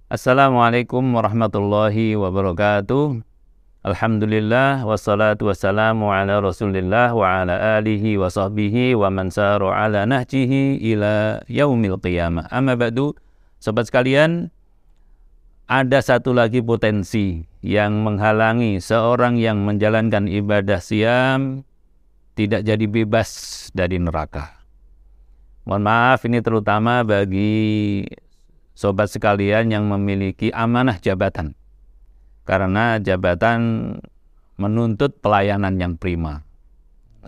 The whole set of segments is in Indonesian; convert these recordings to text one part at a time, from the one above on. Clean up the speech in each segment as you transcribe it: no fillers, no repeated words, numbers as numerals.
Assalamualaikum warahmatullahi wabarakatuh. Alhamdulillah wassalatu wassalamu ala Rasulillah wa ala alihi wa sahbihi wa man saru ala nahjihi ila yaumil qiyamah. Amma ba'du, sobat sekalian, ada satu lagi potensi yang menghalangi seorang yang menjalankan ibadah siam tidak jadi bebas dari neraka. Mohon maaf, ini terutama bagi sobat sekalian yang memiliki amanah jabatan, karena jabatan menuntut pelayanan yang prima.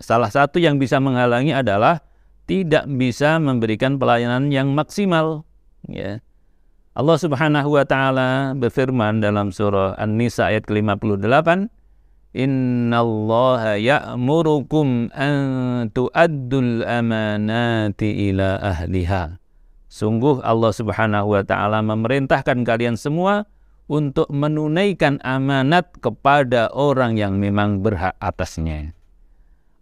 Salah satu yang bisa menghalangi adalah tidak bisa memberikan pelayanan yang maksimal. Ya. Allah Subhanahu wa Ta'ala berfirman dalam surah An-Nisa ayat ke-58, Innallaha ya'murukum an tu'addul amanati ila ahliha. Sungguh Allah Subhanahu wa Ta'ala memerintahkan kalian semua untuk menunaikan amanat kepada orang yang memang berhak atasnya.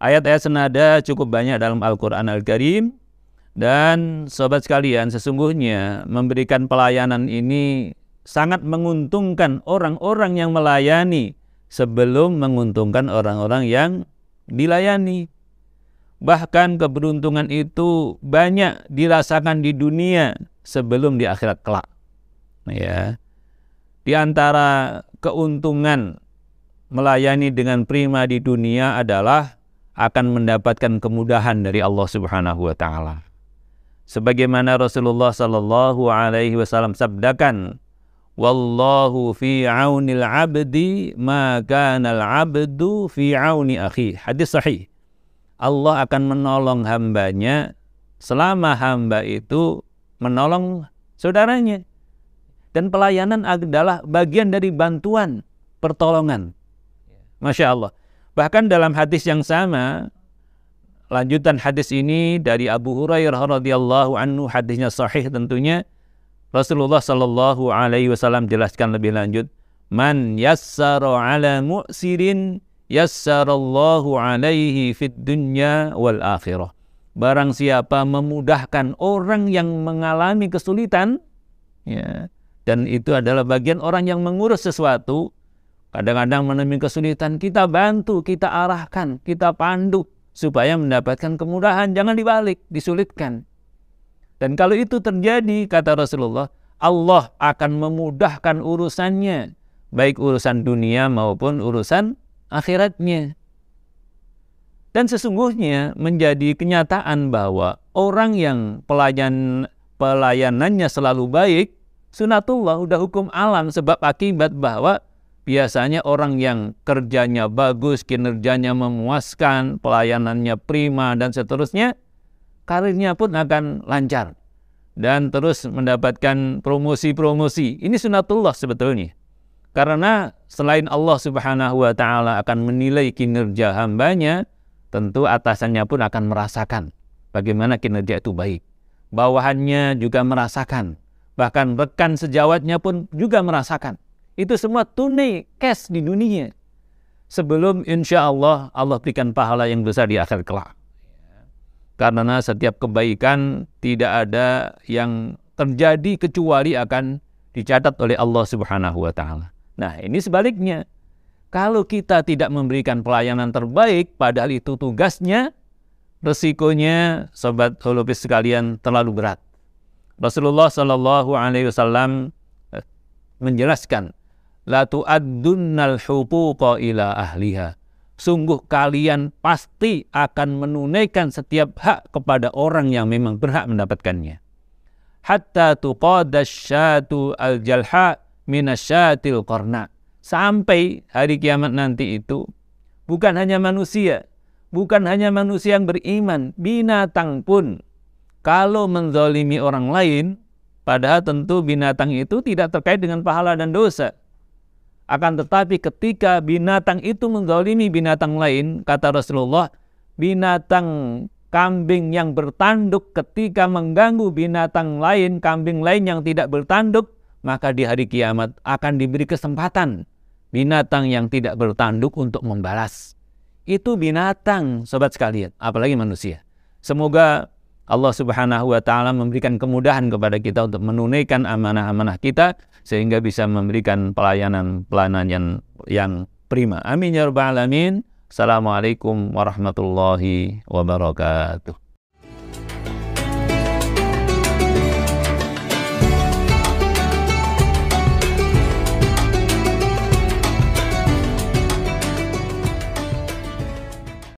Ayat-ayat senada cukup banyak dalam Al-Quran Al-Karim. Dan sobat sekalian, sesungguhnya memberikan pelayanan ini sangat menguntungkan orang-orang yang melayani sebelum menguntungkan orang-orang yang dilayani. Bahkan keberuntungan itu banyak dirasakan di dunia sebelum di akhirat kelak. Ya. Di antara keuntungan melayani dengan prima di dunia adalah akan mendapatkan kemudahan dari Allah Subhanahu wa Ta'ala. Sebagaimana Rasulullah sallallahu alaihi wasallam sabdakan, Wallahu fi aunil abdi ma kana al-abdu fi auni akhi. Hadis sahih. Allah akan menolong hambanya selama hamba itu menolong saudaranya. Dan pelayanan adalah bagian dari bantuan, pertolongan. Masya Allah. Bahkan dalam hadis yang sama, lanjutan hadis ini dari Abu Hurairah radhiyallahu anhu, hadisnya sahih tentunya, Rasulullah sallallahu alaihi wasallam jelaskan lebih lanjut, Man yassara ala mu'sirin yassarallahu alaihi fid dunya wal akhirah. Barang siapa memudahkan orang yang mengalami kesulitan, ya, dan itu adalah bagian orang yang mengurus sesuatu, kadang-kadang menemui kesulitan, kita bantu, kita arahkan, kita pandu supaya mendapatkan kemudahan, jangan dibalik, disulitkan. Dan kalau itu terjadi, kata Rasulullah, Allah akan memudahkan urusannya, baik urusan dunia maupun urusan akhiratnya. Dan sesungguhnya menjadi kenyataan bahwa orang yang pelayanannya selalu baik, sunatullah, udah hukum alam, sebab akibat bahwa biasanya orang yang kerjanya bagus, kinerjanya memuaskan, pelayanannya prima dan seterusnya, karirnya pun akan lancar dan terus mendapatkan promosi-promosi. Ini sunatullah sebetulnya. Karena selain Allah Subhanahu wa Ta'ala akan menilai kinerja hambanya, tentu atasannya pun akan merasakan bagaimana kinerja itu baik. Bawahannya juga merasakan. Bahkan rekan sejawatnya pun juga merasakan. Itu semua tunai, cash di dunia. Sebelum insya Allah berikan pahala yang besar di akhir kelak. Karena setiap kebaikan tidak ada yang terjadi kecuali akan dicatat oleh Allah Subhanahu wa Ta'ala. Nah, ini sebaliknya. Kalau kita tidak memberikan pelayanan terbaik, padahal itu tugasnya, resikonya, sobat holopis sekalian, terlalu berat. Rasulullah sallallahu alaihi wasallam menjelaskan, La tu'addunnal huquqa ila ahliha. Sungguh kalian pasti akan menunaikan setiap hak kepada orang yang memang berhak mendapatkannya. Hatta tuqadasyatu al-jalha minasyatil qarna. Sampai hari kiamat nanti itu bukan hanya manusia yang beriman, binatang pun kalau menzalimi orang lain, padahal tentu binatang itu tidak terkait dengan pahala dan dosa. Akan tetapi ketika binatang itu menzalimi binatang lain, kata Rasulullah, binatang kambing yang bertanduk ketika mengganggu binatang lain, kambing lain yang tidak bertanduk, maka di hari kiamat akan diberi kesempatan binatang yang tidak bertanduk untuk membalas. Itu binatang, sobat sekalian, apalagi manusia. Semoga Allah Subhanahu wa taala memberikan kemudahan kepada kita untuk menunaikan amanah-amanah kita sehingga bisa memberikan pelayanan yang prima. Amin ya rabbal alamin. Assalamualaikum warahmatullahi wabarakatuh.